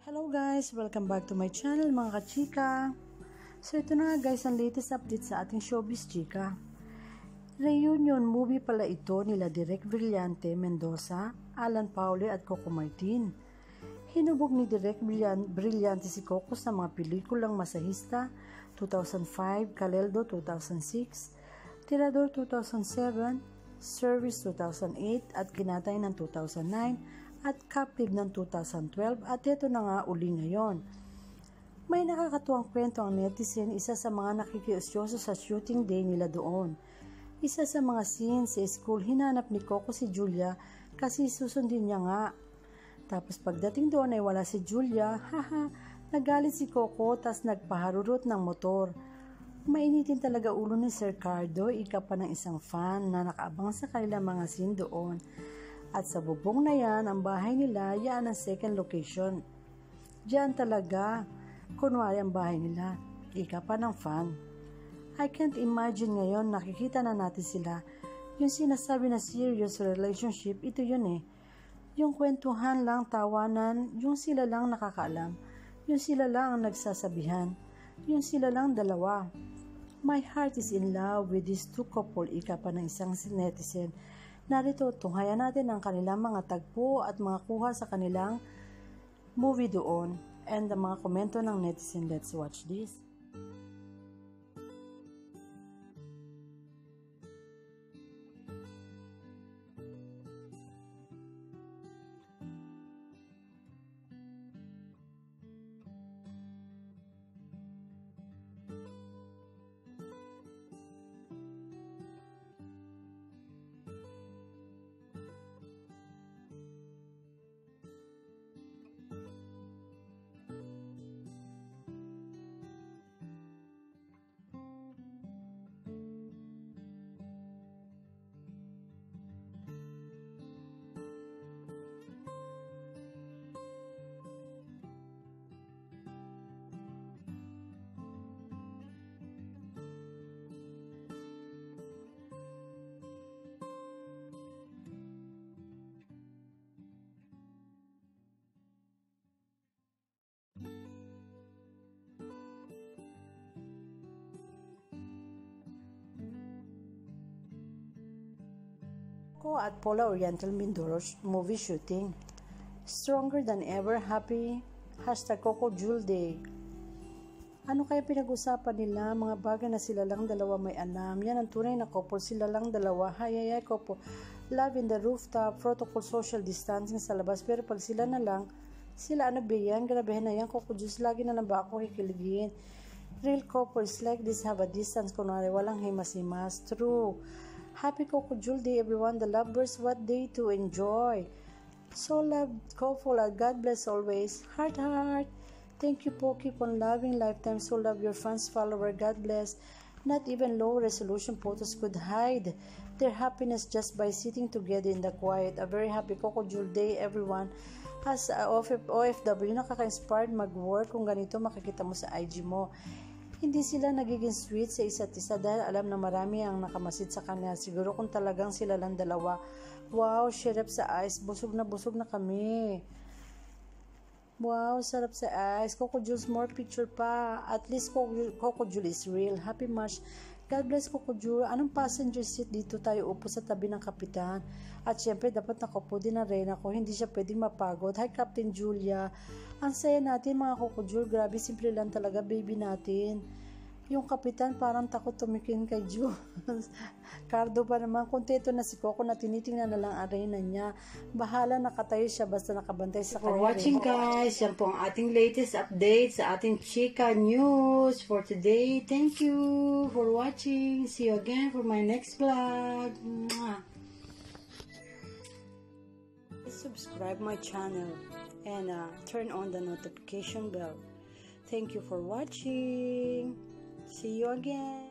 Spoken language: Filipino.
Hello guys! Welcome back to my channel mga kachika. So ito na guys ang latest update sa ating showbiz chika. Reunion movie pala ito nila Direk Brillante Mendoza, Alan Paule at Coco Martin. Hinubog ni Direk Brillante si Coco sa mga pelikulang Masahista 2005, Kaleldo 2006, Tirador 2007, Service 2008 at Kinatay ng 2009 at Captive ng 2012 at ito na nga uli ngayon. May nakakatuwang kwento ang netizen, isa sa mga nakikiusyoso sa shooting day nila doon. Isa sa mga scenes sa school, hinanap ni Coco si Julia kasi susundin niya nga. Tapos pagdating doon ay wala si Julia, haha, nagalit si Coco tas nagpaharurot ng motor. Mainitin talaga ulo ni Sir Cardo, ika pa ng isang fan na nakaabang sa kanilang mga scene doon. At sa bubong na yan, ang bahay nila, yan ang second location. Diyan talaga, kunwari ang bahay nila, ika pa ng fan. I can't imagine ngayon, nakikita na natin sila. Yung sinasabi na serious relationship, ito yun eh. Yung kwentuhan lang, tawanan, yung sila lang nakakaalam. Yung sila lang ang nagsasabihan. Yung sila lang dalawa. My heart is in love with these two couple, ika pa ng isang netizen. Narito, tunghayan natin ang kanilang mga tagpo at mga kuha sa kanilang movie doon and ang mga komento ng netizen. Let's watch this. Coco at Paula Oriental Mindoro's movie shooting. Stronger than ever, happy #Coco Jewel Day. Ano kaya pinag-usapan nila? Mga bagay na sila lang dalawa may alam. Yan ang tunay na couple, sila lang dalawa. Hayayay couple. Love in the rooftop, protocol social distancing sa labas. Pero pag sila na lang, sila ano ba yan? Grabehin na yan, Coco Juice. Lagi na lang ba ako kikiligin? Real couples like this have a distance. Kunwari, walang himas-himas. True. Happy Coco Jewel Day, everyone. The lovers, what day to enjoy. So love, couple, God bless always. Heart, heart. Thank you po. Keep on loving lifetime. So love your fans, follower. God bless. Not even low resolution photos could hide their happiness just by sitting together in the quiet. A very happy Coco Jewel Day, everyone. As OFW, nakaka-inspired mag-work. Kung ganito, makikita mo sa IG mo. Hindi sila nagiging sweet sa isa't isa dahil alam na marami ang nakamasid sa kanila. Siguro kung talagang sila lang dalawa. Wow, syrup sa ice. Busog na kami. Wow, sarap sa ice. Coco Jules, more picture pa. At least Coco Jules is real. Happy March. God bless Coco Jules. Anong passenger seat dito tayo upo sa tabi ng kapitan? At syempre, dapat nakaupo din ang reyna ko. Hindi siya pwedeng mapagod. Hi, Captain Julia. Ang saya natin, mga Coco Jules. Grabe, simple lang talaga, baby natin. Yung kapitan, parang takot tumikin kay Jules. Cardo pa naman. Kontento na si Coco na tinitingnan na lang ang reyna niya. Bahala, nakatayo siya basta nakabantay sa kanya. For watching guys, yan po ang ating latest update sa ating Chika News for today. Thank you for watching. See you again for my next vlog. Subscribe my channel and turn on the notification bell. Thank you for watching. See you again.